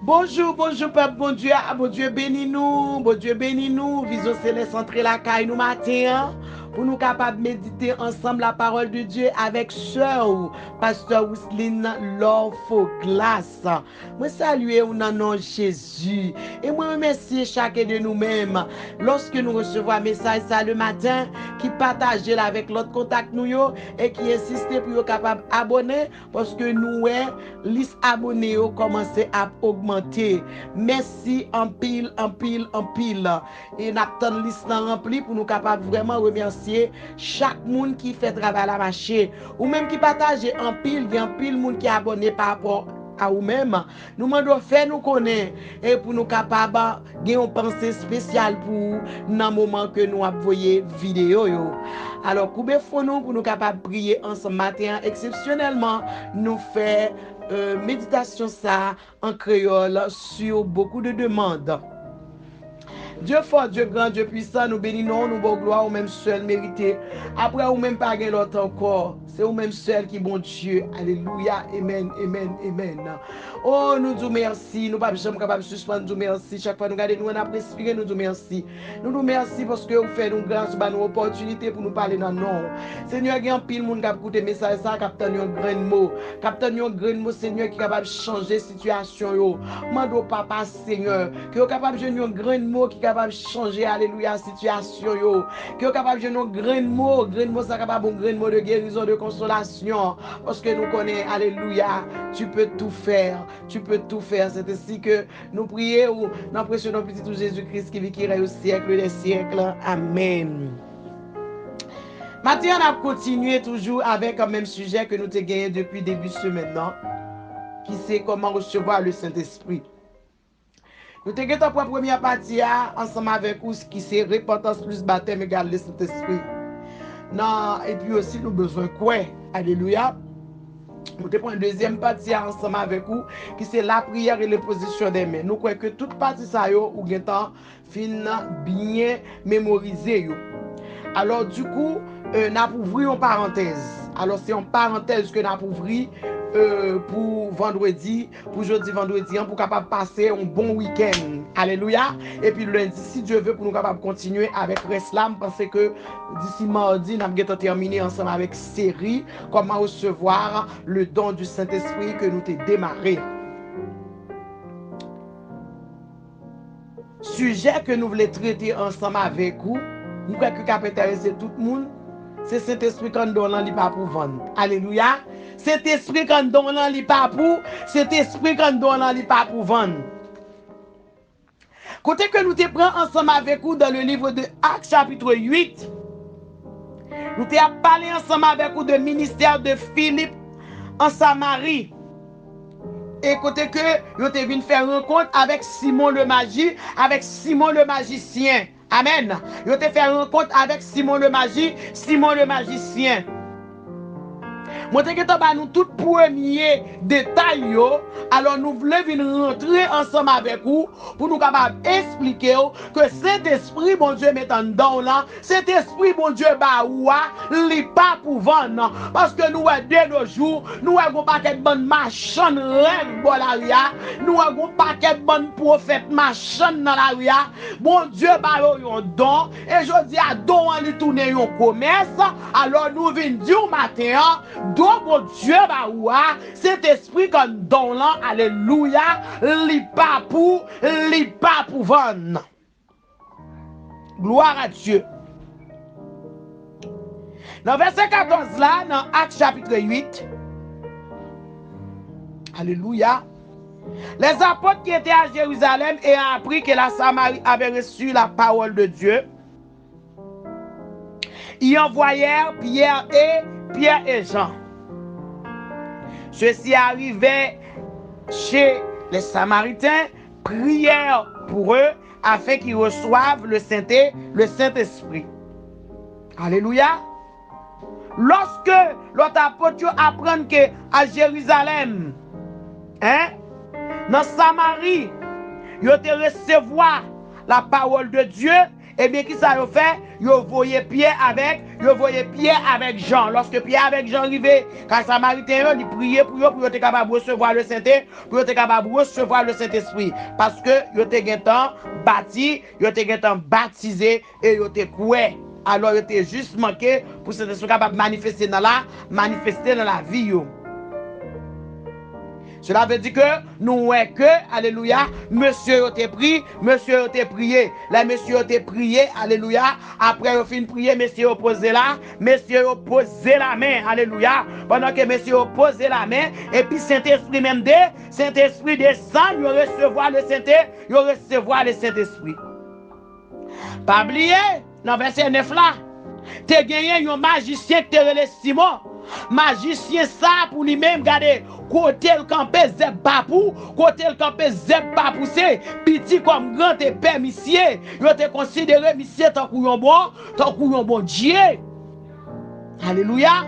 Bonjour, bonjour, peuple, bon Dieu bénis nous, Vision Céleste entrer la caille nous matin, pour nous capables de méditer ensemble la parole de Dieu avec sœur, pasteur Wisseline Lorfoglas. Moi saluer au nom de Jésus, et moi remercier chacun de nous-mêmes, lorsque nous recevons un message ça le matin, qui partage avec l'autre contact nous yo, et qui insiste pour être capable d'abonner, parce que nous, liste abonnés commencé à augmenter. Merci en pile. Et nous avons liste remplie pour nous capables vraiment remercier chaque monde qui fait travail à la marché. Ou même qui partage en pile, il y a un pile monde qui est abonné par rapport à vous-même. Nous demandons faire nous connaître et pour nous capables de une pensée spéciale pour dans le moment que nous envoyons vidéo. Alors, coupez nous pour nous capables de prier ensemble matin exceptionnellement. Nous faire méditation ça en créole sur beaucoup de demandes. Dieu fort, Dieu grand, Dieu puissant, nous bénissons, nous bon gloire, ou même seul mérité. Après, ou même pas l'autre encore. C'est ou même seul qui bon Dieu. Alléluia. Amen. Oh, nous disons merci. Nous ne sommes pas capables de suspendre. Nous merci. Chaque fois nous regardons, nous avons respiré, nous disons merci. Nous nous merci parce que vous faites nous grâce, nous opportunité pour nous parler dans le nom. Seigneur, il y a un pile monde qui a écouté le message, qui a obtenu un grand mot. Qui a obtenu un grand mot, Seigneur, qui est capable de changer la situation. Mando papa, Seigneur, qui est capable de donner un grand mot qui est capable de changer, alléluia, la situation. Qui est capable de donner un grand mot, c'est capable de un grand mot de guérison, de consolation. Parce que nous connaissons, alléluia, tu peux tout faire. C'est ainsi que nous prions, nous apprécions petit Jésus-Christ qui vit, qui règne au siècle des siècles. Amen. Maintenant, on a continué toujours avec le même sujet que nous avons gagné depuis le début de semaine, qui c'est comment recevoir le Saint-Esprit. Nous avons gagné la première partie ensemble avec vous, qui c'est repentance plus baptême égale le Saint-Esprit. Non, et puis aussi, nous avons besoin de quoi? Alléluia. Nous avons une deuxième partie ensemble avec vous, qui c'est la prière et l'imposition des mains. Nous croyons que toute partie ça ou bien mémorisé. Alors du coup, nous avons ouvert une parenthèse. Alors c'est une parenthèse que nous avons ouvert pour vendredi, pour jeudi, vendredi, pour capable passer un bon week-end. Alléluia. Et puis lundi, si Dieu veut, pour nous capable continuer avec Reslam, parce que d'ici mardi, nous allons terminer ensemble avec série comment recevoir le don du Saint-Esprit que nous avons démarré. Sujet que nous voulons traiter ensemble avec vous, nous croyons que ça peut intéresser tout le monde, c'est Saint-Esprit qu'on donne n'est pas pour vendre. Alléluia. Cet esprit qu'on donne n'est pas pour, cet esprit qu'on donne n'est pas pour vendre. Côté que nous te prenons ensemble avec vous dans le livre de Actes chapitre 8, nous te parlé ensemble avec vous de ministère de Philippe en Samarie. Et côté que nous te venu faire rencontre avec Simon le magicien. Amen. Nous te fait rencontre avec Simon le magicien. Moi, je vais nous tout premier détail. Alors, nous voulons rentrer ensemble avec vous pour nous capables expliquer que cet esprit, bon Dieu, met en dedans là, cet esprit, bon Dieu, il pas pour vendre. Parce que nous, dès nos jours, nous avons un paquet de bonnes machines, nous avons un paquet de bonnes prophètes, machines dans la ria. Bon Dieu, un don. Et je dis à don, on lui tourner un commerce. Alors, nous venons dire matin, donc, mon Dieu, cet esprit qu'on donne là, alléluia, li pas pour vendre. Gloire à Dieu. Dans verset 14 là, dans Actes chapitre 8, alléluia, les apôtres qui étaient à Jérusalem et ont appris que la Samarie avait reçu la parole de Dieu, y envoyèrent Pierre et Jean. Ceux-ci arrivaient chez les Samaritains, prièrent pour eux afin qu'ils reçoivent le Saint-Esprit. Alléluia. Lorsque l'autre apôtre apprend que à Jérusalem, dans Samarie, ils ont recevoir la parole de Dieu, Eh bien, qui ça yo fait? Yo voyé Pierre avec Jean. Lorsque Pierre avec Jean arrivé, quand Samaritain, il priait pour être capable de recevoir le Saint-Esprit, pour être capable de recevoir le Saint-Esprit. Parce que yo était bâti, yo était baptisé et yo était coué. Alors yo était juste manqué pour se capable de manifester dans la vie yo. Cela veut dire que nous voyons que, alléluia, monsieur a été pris, monsieur a été prié. Là, monsieur a été prié, alléluia. Après, il a fini de prier, monsieur a posé là, monsieur a posé la main, alléluia. Pendant que monsieur a posé la main, et puis Saint-Esprit même Saint-Esprit descend, il recevoir le Saint-Esprit. Pas oublier, dans verset 9 là, tu as gagné un magicien qui te relève Simon. Magicien ça pour lui-même, regardez, côté le campé zeb papou, côté le campé zeb papou, c'est petit comme grand et père monsieur, il te considéré monsieur tant qu'on bon Dieu. Alléluia.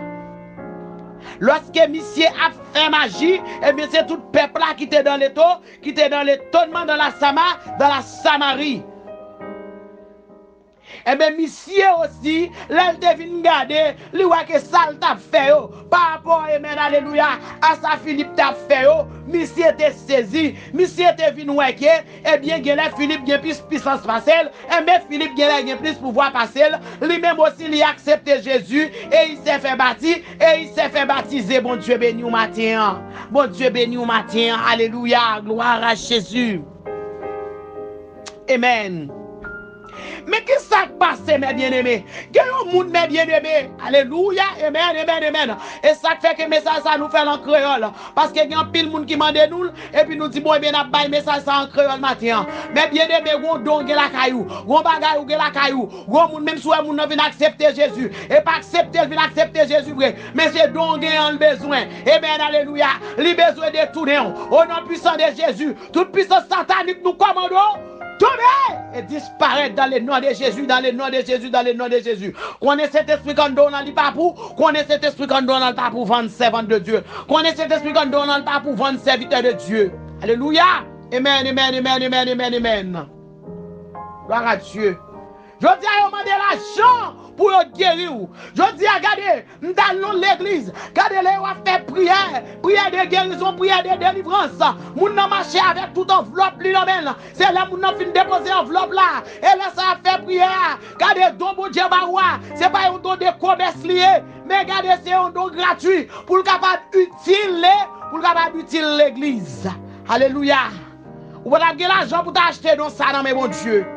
Lorsque monsieur a fait magie, eh bien c'est tout peuple là qui était dans l'étonnement dans la Samarie. Eh bien, monsieur aussi, là, il devine garder, lui, voit que ça t'a fait, par rapport, amen, alléluia, à ça, Philippe t'a fait, monsieur était saisi, monsieur était venu, eh bien, Philippe a plus puissance passer, eh bien, Philippe a plus pouvoir passer, lui-même aussi, il a accepté Jésus, et il s'est fait baptiser, bon Dieu béni au matin, alléluia, gloire à Jésus. Amen. Mais qu'est-ce qui s'est passé, mes bien-aimés? Il y a un monde, mes bien-aimés. Alléluia, amen. Et ça fait que le message ça nous fait en créole. Parce qu'il y a un pile de monde qui demande nous, et puis nous dit, bon, bien, on a un message ça en créole matin. Mais bien-aimés, on donne la caillou, on bagaille ou la caillou, on monde même si on vient accepter Jésus. Et pas accepter, il vient accepter Jésus, vrai. Mais c'est donc un besoin. Amen, alléluia. Le besoin de tout néant. Au nom puissant de Jésus, toute puissance satanique nous commandons. Tomber et disparaître dans le nom de Jésus, dans le nom de Jésus. Qu'on ait cet esprit qu'on donne dans le papou, qu'on ait cet esprit qu'on donne dans le papou, vendre servant de Dieu. Qu'on ait cet esprit qu'on donne dans le papou, vendre serviteur de Dieu. Alléluia. Amen. Gloire à Dieu. Je dis à vous demander l'argent pour guérir. Je dis à regarder, dans l'église, regardez les gens faire prière de guérison, prière de délivrance. Moun nan marché avec toute enveloppe li nan. C'est là moun nan fin déposer enveloppe là. Et là ça fait prière. Regardez don bon Dieu baroua, c'est pas un don de commerce lié, mais regardez c'est un don gratuit pour capable utile l'église. Alléluia. Ou pas gagner l'argent pour t'acheter dans ça dans mes bon Dieu.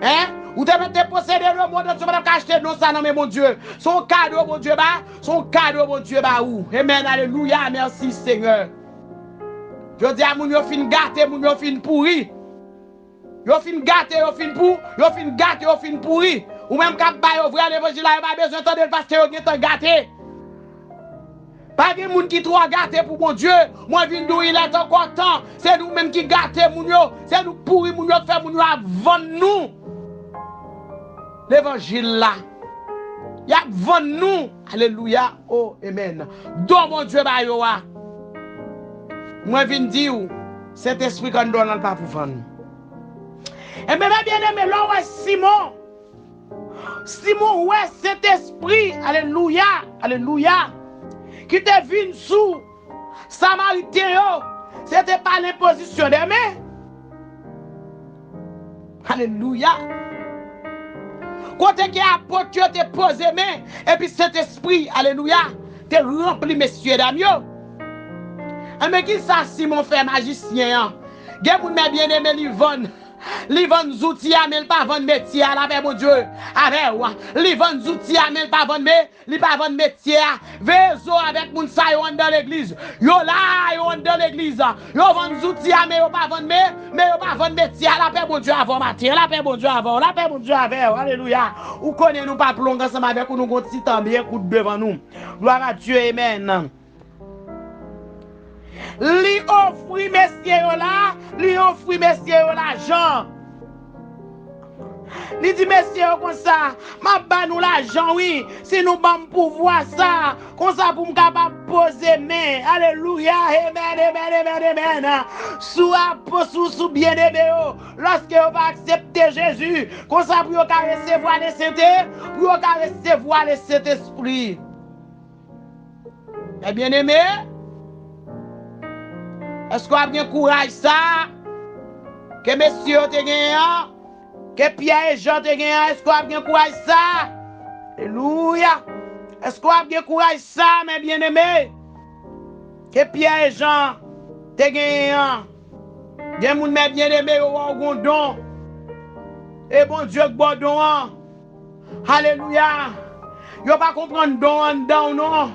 Hein? Ou te mettez posséder le monde, tu vas acheter non ça non mais mon Dieu. Son cadeau mon Dieu ou. Amen, alléluia, merci Seigneur. Je dis à moun yo fin gâté, moun yo fin pourri. Yo fin gâté, yo fin pourri. Ou même quand ba yo vrai l'évangile là, pas besoin de pasteur yo gen gâté. Pas de moun qui trop gâté pour mon Dieu. Moi vinn d'où il est encore temps. C'est nous même qui gâté moun yo, c'est nous pourri moun yo fait moun yo avant nous. L'évangile là, il y a devant nous, alléluia, oh, amen. Donc mon Dieu, bah yo, moi viens dire, cet esprit qu'on donne pas pour vendre. Et bien aimé, là ouais Simon, ouais cet esprit, alléluia, qui te vient sous Samaritain, c'était pas l'imposition des mains. Alléluia. Côté qui apôtre te posé main et puis cet esprit, alléluia, te rempli messieurs dames. Mais qui ça Simon fait magicien? Gen moun bien aimé li vend zouti mais il pas vendre métier la paix mon Dieu. Avec li vend zouti mais il pas vendre métier. Vezo avec moun sa yo dans l'église. Yo dans l'église. Yo vend zouti mais yo pas vendre mais yo pas vendre métier la paix mon Dieu avant matin. La paix mon Dieu avant. Alléluia. Ou connaît nous pas plonge ensemble avec nous gon petit temps bien coup devant nous. Gloire à Dieu, amen. Li offri messieurs l'argent. Li dit messieurs comme ça, m'a ba nous l'argent oui, si nous bam pouvoir ça, comme ça pour me capable poser main, alléluia, amen, sous bien-aimé, lorsque vous va accepter Jésus, comme ça pour recevoir les saints, pour recevoir le Saint-Esprit. Et bien-aimé, est-ce qu'on a bien courage ça? Que messieurs te gagné, que Pierre et Jean te gagné, est-ce qu'on a bien courage ça? Alléluia. Est-ce qu'on a bien courage ça, mes bien-aimés? Que Pierre et Jean te gagné. Des gens, mes bien-aimés, au don. Et bon Dieu, bon don. Alléluia. Ils ne pas comprendre don, non.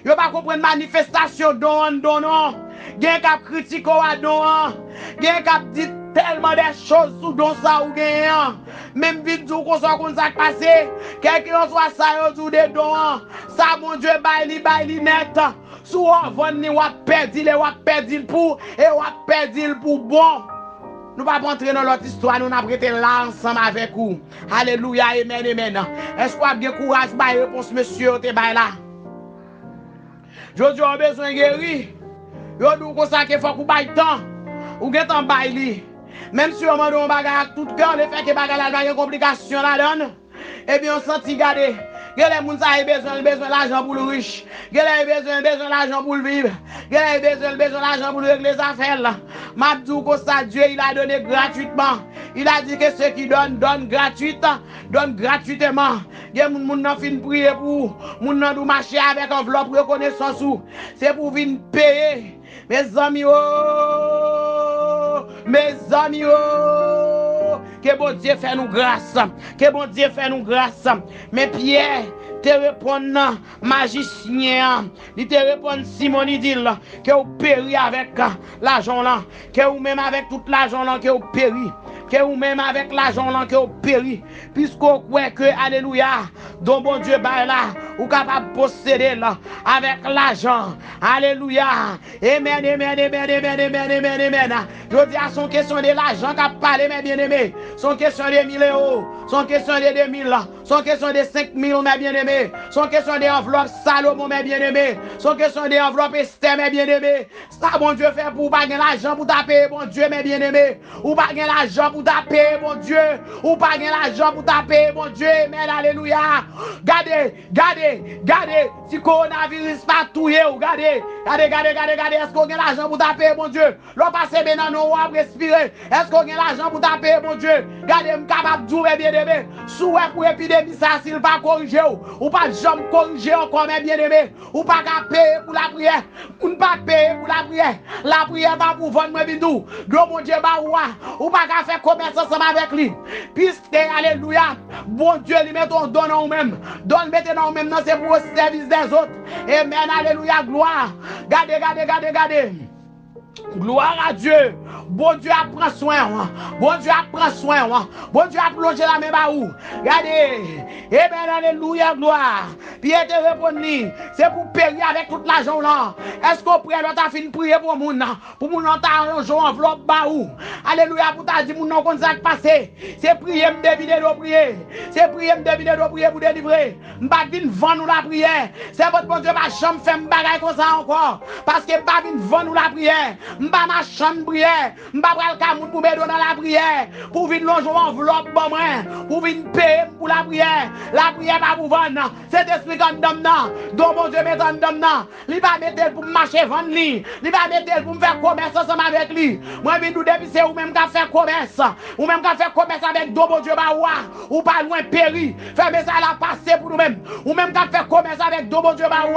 Ils ne pas comprendre manifestation don, non. Gen kap critique ou don, gen kap dit tellement de choses sur don ça ou gen. Même vite du qu'on soit comme ça passé, quelqu'un soit ça ou de don, ça mon Dieu baili net. Sou on ni ou perdu pour et ou perdu pour bon. Nous pas rentrer dans l'autre histoire, nous n'a prêté là ensemble avec vous. Alléluia, amen. Est-ce qu'on a bien courage ba réponse monsieur te ba là? Jodi a besoin guéri. Yo nous comme ça qu'il faut qu'on baille temps. Ou gen temps baille li. Même si on mande on bagarre tout cœur, le fait que bagarre là, il y a complication là donne. Eh bien on senti garder. Les moun sa besoin l'argent pour le riche. Les besoin l'argent pour le vivre. Les besoin l'argent pour régler les affaires là. M'a dit que ça Dieu il a donné gratuitement. Il a dit que ceux qui donnent gratuitement. Les moun nan fin prier pour moun nan dou marcher avec enveloppe reconnaissance ou. C'est pour venir payer. Mes amis que bon Dieu fait nous grâce. Mais Pierre te répond magicien, il te répond Simon il dit que vous péri avec l'argent là, que vous même avec tout l'argent là que vous péri. Que vous même avec l'argent là que vous péri, puisqu'on croit que alléluia, donc bon Dieu bah là, ou capable posséder là avec l'argent, alléluia, amen. Je dis à son question de l'argent qu'a parlé mes bien-aimés, son question de 1000 euros, son question de 2000, son question de 5000 mes bien-aimés, son question de enveloppe Salomon mes bien-aimés, son question de enveloppe Esther mes bien-aimés, ça bon Dieu fait pour pas gagner l'argent pour taper bon Dieu mes bien-aimés, ou pas gagner l'argent pour taper, mon Dieu. Ou pas gagner l'argent pour taper, mon Dieu. Mais alléluia. Gardez. Si coronavirus pas touye, gardez. Est-ce qu'on gagne l'argent pour taper, mon Dieu? L'on passe bien dans nos voies respirer. Est-ce qu'on gagne l'argent pour taper, mon Dieu? Gardez, m'capable de jouer bien aimé. Souhait pour épidémie, ça, s'il pas corriger, ou pas jamais corriger encore, mes bien aimé. Ou pas payer pour la prière. Ou pas payer pour la prière. La prière va pour vendre, moi, bidou. Donc, mon Dieu, ou pas faire commerce ensemble avec lui. Puisque, alléluia, bon Dieu, lui met ton don en nous-mêmes. Donne, mettez dans nous-mêmes, c'est pour le service des autres. Amen, alléluia, gloire. Gardez. Gloire à Dieu. Bon Dieu a pris soin. Bon Dieu a plongé la main bas où. Regardez. Amen, alléluia, gloire. Pierre te répondit, c'est pour payer avec tout l'argent là. Est-ce qu'on prie l'autre a fini prier pour moun nan? Pour moun nan ta arrangé enveloppe bas où. Alléluia, pour ta dit moun nan kon ça passé. C'est prier me deviner de prier. C'est prier me deviner de prier pour délivrer. M'pa vinn vendre la prière. C'est votre bon Dieu ma chambre fait m'bagay comme ça encore. Parce que m'pa vinn vendre la prière. M'pa ma chambre prière. M'pa pral kamoun pour me donner la prière. Pour vinn longer enveloppe bon moi. Pour vinn payer pour la prière. La prière pas pour vendre. C'est esprit en dame nan. Donc mon Dieu met en dame nan. Li va mettre pour marcher vendre li. Li va mettre pour me faire commerce ensemble avec lui. Moi vinn nous depuis c'est ou même qu'a faire commerce. Ou même qu'a faire commerce avec do bon Dieu ba ou pas loin péri. Fermez ça la passer pour nous même. Ou même qu'a faire commerce avec do bon Dieu ba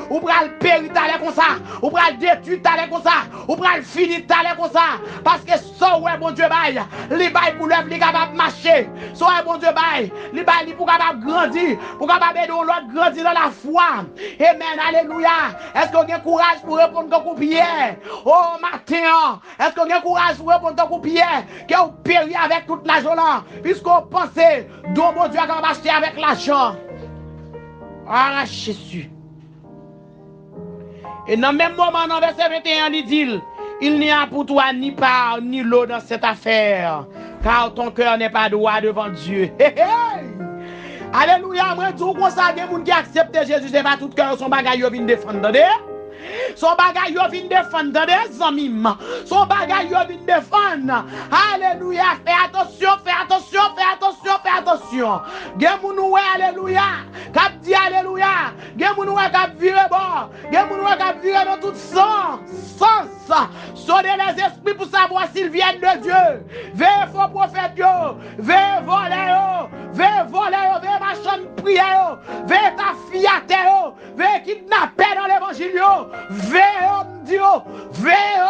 ou pral péri t'aller comme ça. Ou pral détruire t'aller comme ça. Ou pral finir t'aller comme ça. Parce que ça ouais bon Dieu bail. Li bail pour l'œuvre li capable marcher. Ça ouais bon Dieu bail. Li bail li pour capable grandir. Pour capable aider l'autre grandir dans la foi. Amen, alléluia. Est-ce qu'on a courage pour répondre comme Pierre? Oh matin, est-ce qu'on a courage pour répondre comme Pierre? Que vous péri avec toute l'argent là. Puisqu'on pensait, donc mon Dieu a acheté avec l'argent. Ah Jésus. Et dans le même moment, dans verset 21, il dit, il n'y a pour toi ni part ni l'eau dans cette affaire, car ton cœur n'est pas droit devant Dieu. Hey, hey. Alléluia, moi, tout comme ça, il y a des gens qui acceptent Jésus, c'est pas tout cœur son bagage, ils viennent défendre. Son bagay yo vin défendre dans des amis. Son bagay yo vin défendre. Alléluia. Fais attention, fais attention, fais attention, fais attention. Gen moun oué alléluia. Kap di alléluia. Gen moun oué kap vire bon. Gen moun oué kap vire dans tout sens. Sonnez les esprits pour savoir s'ils viennent de Dieu. Veillez faux prophètes yo. Veillez voler yo. Veillez voler yo. Veillez machin prier yo. Veillez ta fiaté yo. Veillez kidnapper dans l'évangile yo. Veillez homme Dieu. Veillez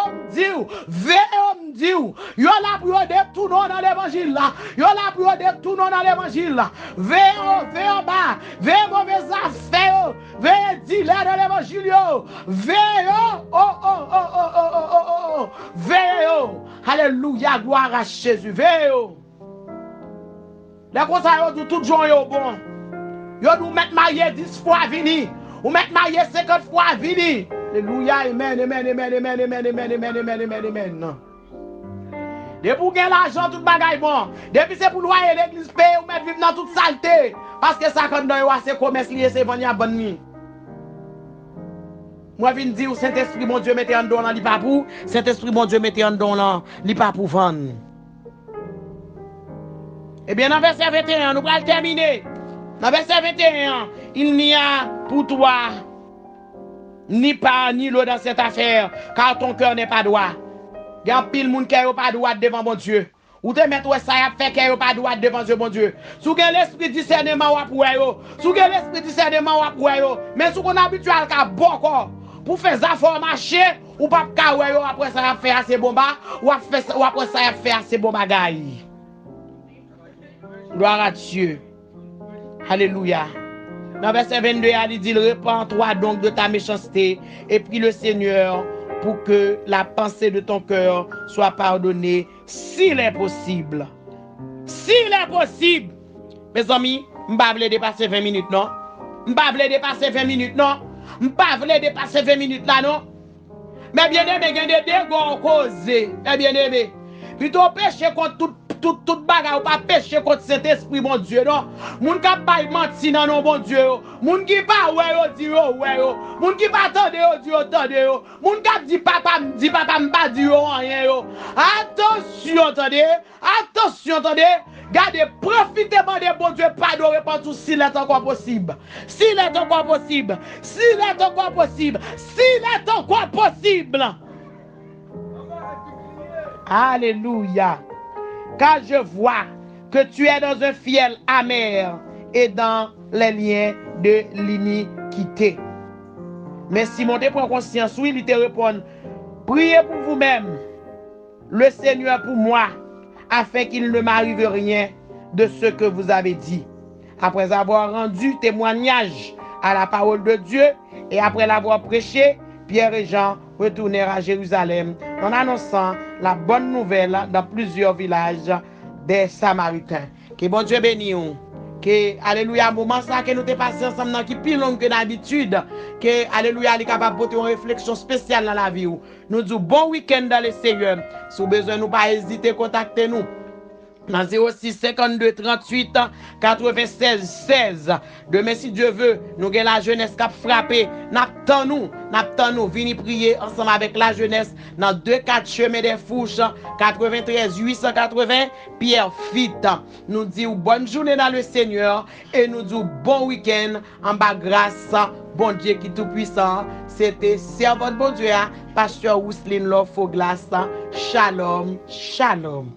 homme Dieu. Yo la pour détourner dans l'évangile là. Yo la pour détourner dans l'évangile là. Veillez en bas. Veillez mauvais affaires. Veillez dealer dans l'évangile yo. Veillez veillez. Alléluia, gloire à Jésus. Veillez. Les conseils de tout jour yo bon. Yo nous mettre marié 10 fois vini. Ou mettre marié 50 fois vini. Alléluia, amen, amen, amen, amen, amen, amen, amen, amen, amen, amen. Depuis pour gagner l'argent, tout bagaille bon. Depuis c'est pour loyer l'église paye ou mettre vivre dans toute saleté. Parce que ça quand dans c'est commerce lié, c'est vendre à bonne nuit. Moi viens dire Saint-Esprit mon Dieu mettez en don là, li pas pour. Saint-Esprit mon Dieu mettez en don là, li pas pour vendre. Eh bien dans verset 21, nous allons terminer. Dans verset 21, il n'y a pour toi ni part ni l'eau dans cette affaire, car ton cœur n'est pas droit. Il y a pile monde qui n'est pas droit devant mon Dieu. Ou te mettre ça y a fait qui n'est pas droit devant Dieu, mon Dieu. Si vous avez l'esprit discernement, vous avez si vous avez l'esprit discernement, vous avez mais si vous avez habitué à bon pour faire ça, faut marcher, ou pas après ça, fait assez bon ou après ça, fait assez bon bagaille. Gloire à Dieu. Alléluia. Dans verset 22, il dit, répands-toi donc de ta méchanceté et prie le Seigneur pour que la pensée de ton cœur soit pardonnée s'il est possible. S'il est possible. Mes amis, je ne vais pas dépasser 20 minutes, non? Je ne vais pas dépasser 20 minutes, non? Je ne vais pas dépasser 20 minutes, là, non? Mais bien aimé, il y a des dégâts causés. Bien aimé. Plutôt péché contre tout bagarre ou pas péché contre cet esprit, mon Dieu, non? Moun ka pas menti dans non, bon Dieu. Moun qui pas ouais yo di yo ouais yo. Moun qui pas tande yo di yo tande yo. Moun ka di papa m'pa di yo rien yo. Attention, attendez. Attention, attendez. Gardez, profitez de bon Dieu, pardonnez pas tout s'il est encore possible. S'il est encore possible. S'il est encore possible. S'il est encore possible. Alléluia. Car je vois que tu es dans un fiel amer et dans les liens de l'iniquité. Mais Simon te prend conscience, oui, il te répond, priez pour vous-même, le Seigneur pour moi, afin qu'il ne m'arrive rien de ce que vous avez dit. Après avoir rendu témoignage à la parole de Dieu et après l'avoir prêché, Pierre et Jean retournèrent à Jérusalem en annonçant la bonne nouvelle dans plusieurs villages des Samaritains. Que bon Dieu bénisse. Que, alléluia, moment ça que nous te passé ensemble qui est plus long que d'habitude. Que, alléluia, il est capable de porter une réflexion spéciale dans la vie. Nous disons bon week-end dans le Seigneur. Si vous avez besoin, nous pas hésiter, contactez nous. Dans 06 52 38 96 16. Demain, si Dieu veut, nous avons la jeunesse qui a frappé. N'attendons nous, venez prier ensemble avec la jeunesse dans 2-4 chemins des Fouches, 93 880 Pierre Fitte. Nous disons bonne journée dans le Seigneur et nous disons bon week-end en bas grâce, bon Dieu qui est tout puissant. C'était servant bon Dieu, Pasteur Wousseline Love Foglas. Shalom, shalom.